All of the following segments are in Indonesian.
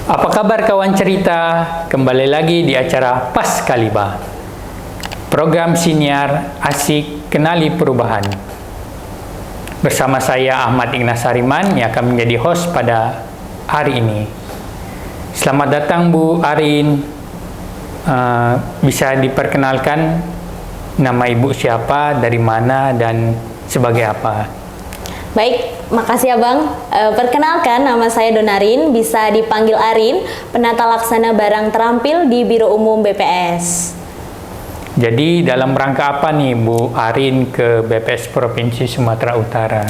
Apa kabar kawan cerita? Kembali lagi di acara Pas Kaliba. Program siniar asik kenali perubahan. Bersama saya Ahmad Ignas Hariman yang akan menjadi host pada hari ini. Selamat datang Bu Arin. Bisa diperkenalkan nama Ibu siapa, dari mana, dan sebagai apa? Baik, makasih Abang. Perkenalkan, nama saya Donarin, bisa dipanggil Arin, penata laksana barang terampil di Biro Umum BPS. Jadi dalam rangka apa nih Bu Arin ke BPS Provinsi Sumatera Utara?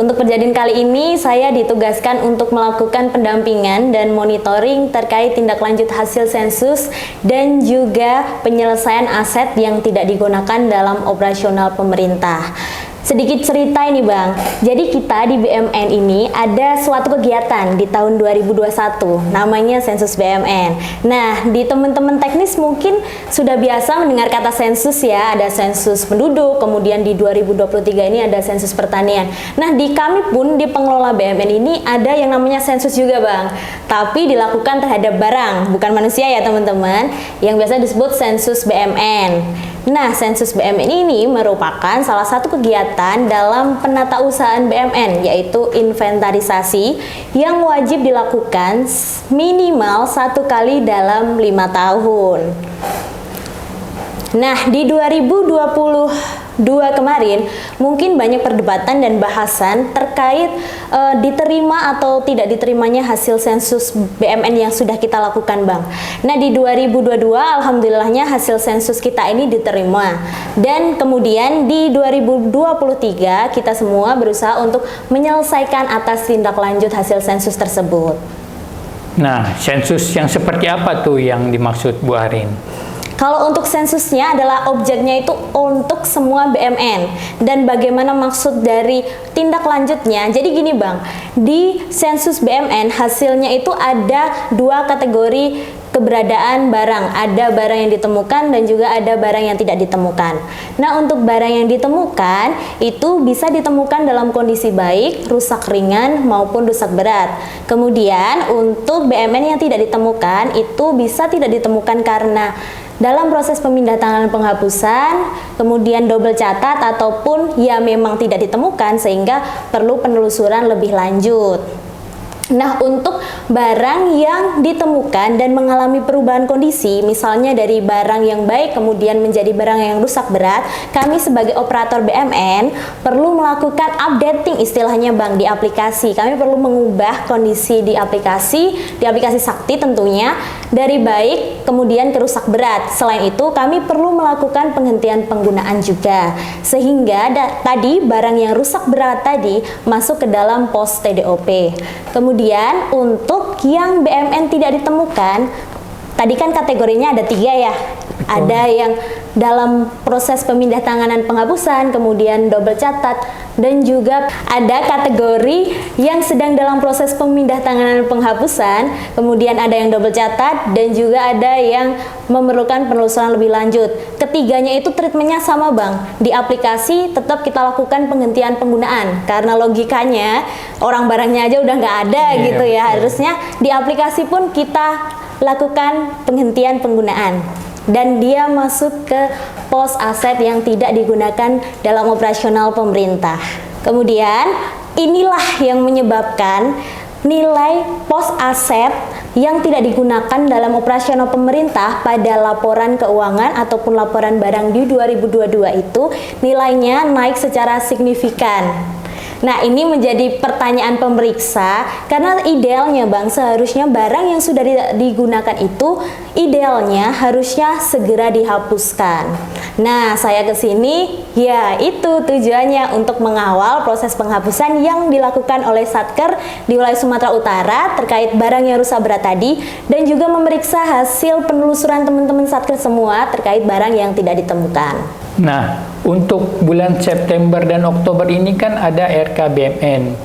Untuk kejadian kali ini, saya ditugaskan untuk melakukan pendampingan dan monitoring terkait tindak lanjut hasil sensus dan juga penyelesaian aset yang tidak digunakan dalam operasional pemerintah. Sedikit cerita ini Bang, jadi kita di BMN ini ada suatu kegiatan di tahun 2021, namanya Sensus BMN. Nah, di teman-teman teknis mungkin sudah biasa mendengar kata sensus ya, ada sensus penduduk, kemudian di 2023 ini ada sensus pertanian. Nah, di kami pun di pengelola BMN ini ada yang namanya sensus juga Bang, tapi dilakukan terhadap barang, bukan manusia ya teman-teman, yang biasa disebut sensus BMN. Nah, sensus BMN ini merupakan salah satu kegiatan dalam penatausahaan BMN, yaitu inventarisasi yang wajib dilakukan minimal 1 kali dalam 5 tahun. Nah, di 2022 kemarin mungkin banyak perdebatan dan bahasan terkait diterima atau tidak diterimanya hasil sensus BMN yang sudah kita lakukan Bang. Nah, di 2022 alhamdulillahnya hasil sensus kita ini diterima. Dan kemudian di 2023 kita semua berusaha untuk menyelesaikan atas tindak lanjut hasil sensus tersebut. Nah, sensus yang seperti apa tuh yang dimaksud Bu Arin? Kalau untuk sensusnya adalah objeknya itu untuk semua BMN, dan bagaimana maksud dari tindak lanjutnya. Jadi gini Bang, di sensus BMN hasilnya itu ada 2 kategori keberadaan barang, ada barang yang ditemukan dan juga ada barang yang tidak ditemukan. Nah, untuk barang yang ditemukan itu bisa ditemukan dalam kondisi baik, rusak ringan maupun rusak berat. Kemudian untuk BMN yang tidak ditemukan itu bisa tidak ditemukan karena dalam proses pemindahtanganan penghapusan, kemudian double catat ataupun ya memang tidak ditemukan sehingga perlu penelusuran lebih lanjut. Nah, untuk barang yang ditemukan dan mengalami perubahan kondisi, misalnya dari barang yang baik kemudian menjadi barang yang rusak berat, kami sebagai operator BMN perlu melakukan updating istilahnya Bang di aplikasi. Kami perlu mengubah kondisi di aplikasi Sakti tentunya, dari baik kemudian ke rusak berat. Selain itu, kami perlu melakukan penghentian penggunaan juga, sehingga tadi barang yang rusak berat tadi masuk ke dalam pos TDOP. Kemudian untuk yang BMN tidak ditemukan, tadi kan kategorinya ada 3 ya. Betul. Ada yang dalam proses pemindahtanganan penghapusan, kemudian double catat, dan juga ada kategori yang sedang dalam proses pemindahtanganan penghapusan, kemudian ada yang double catat, dan juga ada yang memerlukan penelusuran lebih lanjut. Ketiganya itu treatmentnya sama Bang. Di aplikasi tetap kita lakukan penghentian penggunaan, karena logikanya orang barangnya aja udah nggak ada gitu ya. Harusnya di aplikasi pun kita lakukan penghentian penggunaan, dan dia masuk ke pos aset yang tidak digunakan dalam operasional pemerintah. Kemudian inilah yang menyebabkan nilai pos aset yang tidak digunakan dalam operasional pemerintah pada laporan keuangan ataupun laporan barang di 2022 itu nilainya naik secara signifikan. Nah, ini menjadi pertanyaan pemeriksa, karena idealnya Bang, seharusnya barang yang sudah digunakan itu idealnya harusnya segera dihapuskan. Nah, saya ke sini ya itu tujuannya untuk mengawal proses penghapusan yang dilakukan oleh Satker di wilayah Sumatera Utara terkait barang yang rusak berat tadi, dan juga memeriksa hasil penelusuran teman-teman Satker semua terkait barang yang tidak ditemukan. Nah, untuk bulan September dan Oktober ini kan ada RKBMN.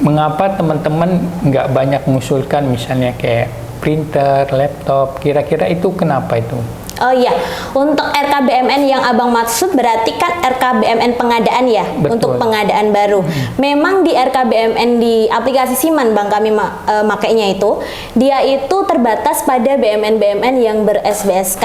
Mengapa teman-teman nggak banyak mengusulkan misalnya kayak printer, laptop, kira-kira itu kenapa itu? Oh iya, untuk RKBMN yang Abang maksud berarti kan RKBMN pengadaan ya. Betul. Untuk pengadaan baru. Memang di RKBMN di aplikasi Siman Bang kami makainya itu, dia itu terbatas pada BMN-BMN yang ber-SBSK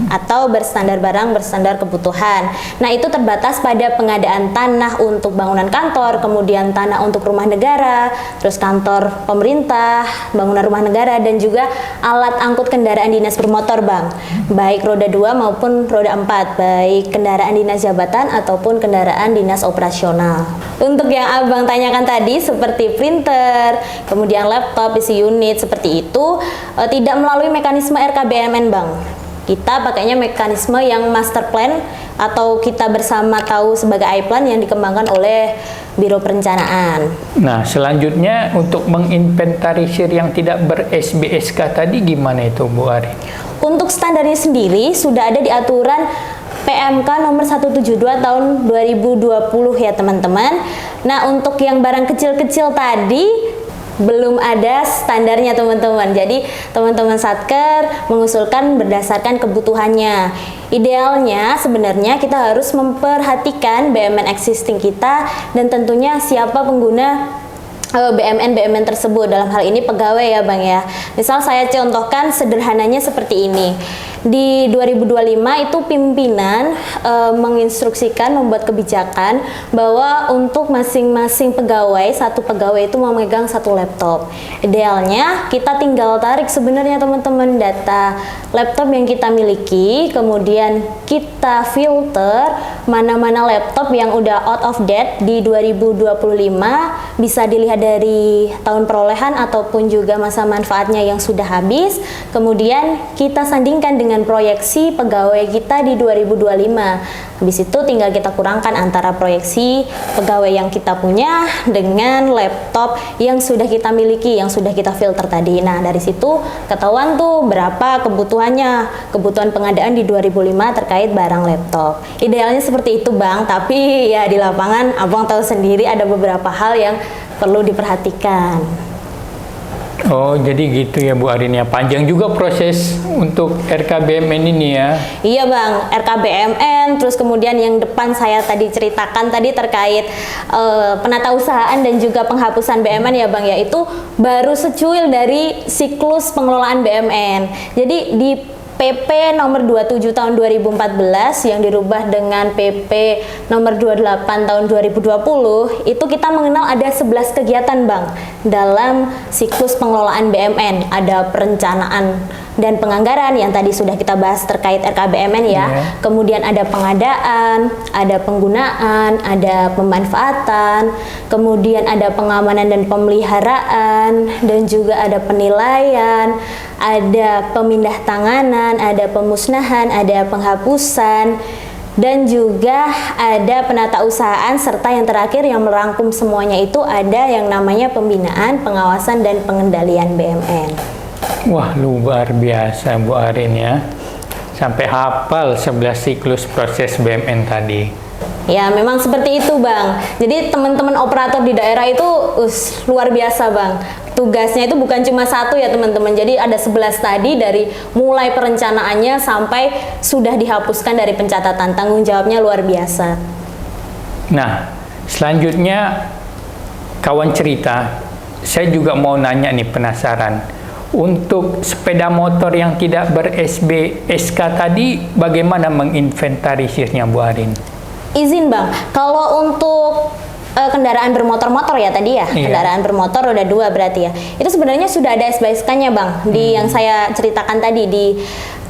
atau berstandar barang berstandar kebutuhan. Nah, itu terbatas pada pengadaan tanah untuk bangunan kantor, kemudian tanah untuk rumah negara, terus kantor pemerintah, bangunan rumah negara, dan juga alat angkut kendaraan dinas bermotor Bang, baik roda 2 maupun roda 4, baik kendaraan dinas jabatan ataupun kendaraan dinas operasional. Untuk yang Abang tanyakan tadi seperti printer, kemudian laptop, PC unit seperti itu tidak melalui mekanisme RKBMN Bang. Kita pakainya mekanisme yang master plan atau kita bersama tahu sebagai I-Plan yang dikembangkan oleh Biro Perencanaan. Nah, selanjutnya untuk menginventarisir yang tidak ber-SBSK tadi gimana itu Bu Ari? Untuk standarnya sendiri sudah ada di aturan PMK nomor 172 tahun 2020 ya teman-teman. Nah, untuk yang barang kecil-kecil tadi belum ada standarnya teman-teman. Jadi teman-teman Satker mengusulkan berdasarkan kebutuhannya. Idealnya sebenarnya kita harus memperhatikan BMN existing kita dan tentunya siapa pengguna BMN tersebut, dalam hal ini pegawai ya Bang ya. Misal saya contohkan sederhananya seperti ini. Di 2025 itu pimpinan menginstruksikan membuat kebijakan bahwa untuk masing-masing pegawai, satu pegawai itu memegang satu laptop. Idealnya kita tinggal tarik sebenarnya teman-teman data laptop yang kita miliki, kemudian kita filter mana-mana laptop yang udah out of date di 2025, bisa dilihat dari tahun perolehan ataupun juga masa manfaatnya yang sudah habis. Kemudian kita sandingkan dengan proyeksi pegawai kita di 2025. Habis itu tinggal kita kurangkan antara proyeksi pegawai yang kita punya dengan laptop yang sudah kita miliki, yang sudah kita filter tadi. Nah, dari situ ketahuan tuh berapa kebutuhan pengadaan di 2005 terkait barang laptop. Idealnya seperti itu Bang, tapi ya di lapangan Abang tahu sendiri ada beberapa hal yang perlu diperhatikan. Oh, jadi gitu ya Bu Arin ya. Panjang juga proses untuk RKBMN ini ya. Iya Bang, RKBMN, terus kemudian yang depan saya tadi ceritakan tadi terkait penatausahaan dan juga penghapusan BMN ya Bang ya, itu baru secuil dari siklus pengelolaan BMN. Jadi di PP nomor 27 tahun 2014 yang dirubah dengan PP nomor 28 tahun 2020, itu kita mengenal ada 11 kegiatan Bang dalam siklus pengelolaan BMN. Ada perencanaan dan penganggaran yang tadi sudah kita bahas terkait RKBMN ya. Kemudian ada pengadaan, ada penggunaan, ada pemanfaatan, kemudian ada pengamanan dan pemeliharaan, dan juga ada penilaian, ada pemindah tanganan, ada pemusnahan, ada penghapusan, dan juga ada penatausahaan, serta yang terakhir yang merangkum semuanya itu ada yang namanya pembinaan, pengawasan, dan pengendalian BMN. Wah, luar biasa Bu Arin ya. Sampai hafal 11 siklus proses BMN tadi. Ya, memang seperti itu Bang. Jadi teman-teman operator di daerah itu luar biasa Bang. Tugasnya itu bukan cuma satu ya teman-teman. Jadi ada 11 tadi, dari mulai perencanaannya sampai sudah dihapuskan dari pencatatan. Tanggung jawabnya luar biasa. Nah, selanjutnya kawan cerita, saya juga mau nanya nih, penasaran. Untuk sepeda motor yang tidak ber-SBSK tadi, bagaimana menginventarisirnya Bu Arin? Izin Bang, kalau untuk kendaraan bermotor-motor ya tadi ya, kendaraan bermotor roda 2 berarti ya, itu sebenarnya sudah ada SBSK-nya Bang, di yang saya ceritakan tadi di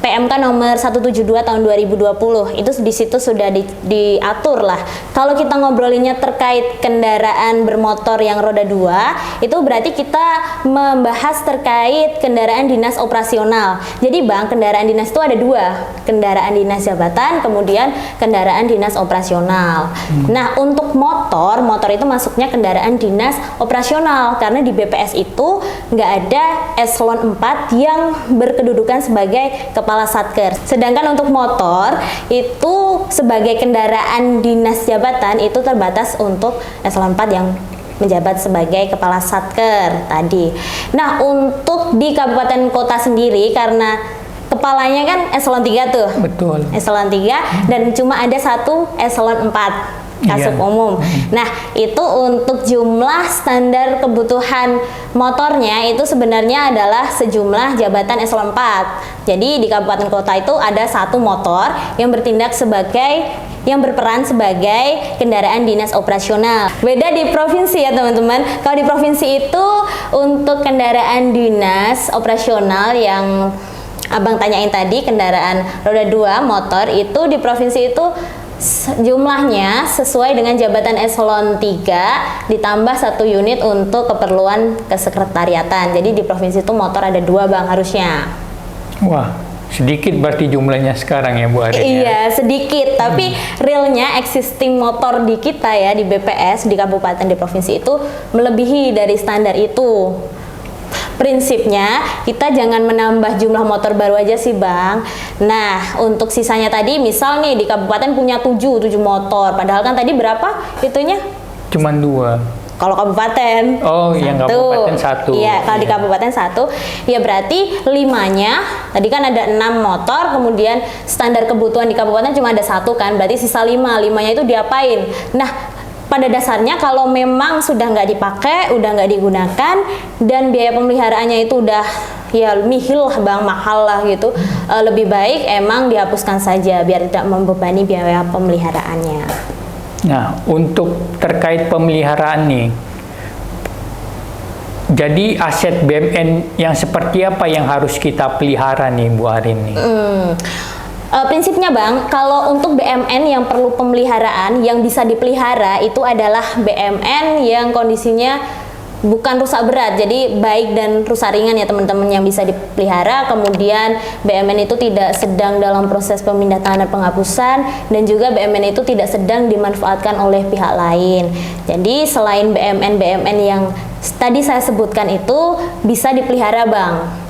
PMK nomor 172 tahun 2020. Itu di situ sudah diatur lah. Kalau kita ngobrolinnya terkait kendaraan bermotor yang roda 2, itu berarti kita membahas terkait kendaraan dinas operasional. Jadi Bang, kendaraan dinas itu ada 2, kendaraan dinas jabatan, kemudian kendaraan dinas operasional. Nah, untuk motor itu masuknya kendaraan dinas operasional, karena di BPS itu nggak ada eselon 4 yang berkedudukan sebagai kepala Satker. Sedangkan untuk motor itu sebagai kendaraan dinas jabatan itu terbatas untuk eselon 4 yang menjabat sebagai kepala Satker tadi. Nah, untuk di kabupaten kota sendiri, karena kepalanya kan eselon 3 tuh. Betul. Eselon 3 dan cuma ada satu eselon 4 Kasub Iya. umum. Nah, itu untuk jumlah standar kebutuhan motornya itu sebenarnya adalah sejumlah jabatan eselon 4. Jadi di kabupaten kota itu ada satu motor yang berperan sebagai kendaraan dinas operasional. Beda di provinsi ya teman-teman. Kalau di provinsi itu untuk kendaraan dinas operasional yang Abang tanyain tadi, kendaraan roda 2 motor itu di provinsi itu jumlahnya sesuai dengan jabatan eselon 3 ditambah 1 unit untuk keperluan kesekretariatan. Jadi di provinsi itu motor ada 2 Bang harusnya. Wah, sedikit berarti jumlahnya sekarang ya Bu Arin. Iya, sedikit, tapi realnya existing motor di kita ya di BPS di kabupaten di provinsi itu melebihi dari standar itu. Prinsipnya kita jangan menambah jumlah motor baru aja sih Bang. Nah, untuk sisanya tadi misal nih di kabupaten punya 7 motor, padahal kan tadi berapa itunya? Cuman 2. Kalau kabupaten yang kabupaten 1. Iya, kalau di kabupaten 1 ya berarti 5-nya tadi kan ada 6 motor, kemudian standar kebutuhan di kabupaten cuma ada 1 kan, berarti sisa 5-nya itu diapain? Nah, pada dasarnya kalau memang sudah nggak dipakai, udah nggak digunakan dan biaya pemeliharaannya itu udah ya nihil lah Bang, mahal lah gitu, lebih baik emang dihapuskan saja biar tidak membebani biaya pemeliharaannya. Nah, untuk terkait pemeliharaan nih, jadi aset BMN yang seperti apa yang harus kita pelihara nih Bu Arin nih? Prinsipnya Bang, kalau untuk BMN yang perlu pemeliharaan yang bisa dipelihara itu adalah BMN yang kondisinya bukan rusak berat, jadi baik dan rusak ringan ya teman-teman yang bisa dipelihara. Kemudian BMN itu tidak sedang dalam proses pemindahan penghapusan dan juga BMN itu tidak sedang dimanfaatkan oleh pihak lain. Jadi selain BMN yang tadi saya sebutkan itu bisa dipelihara Bang.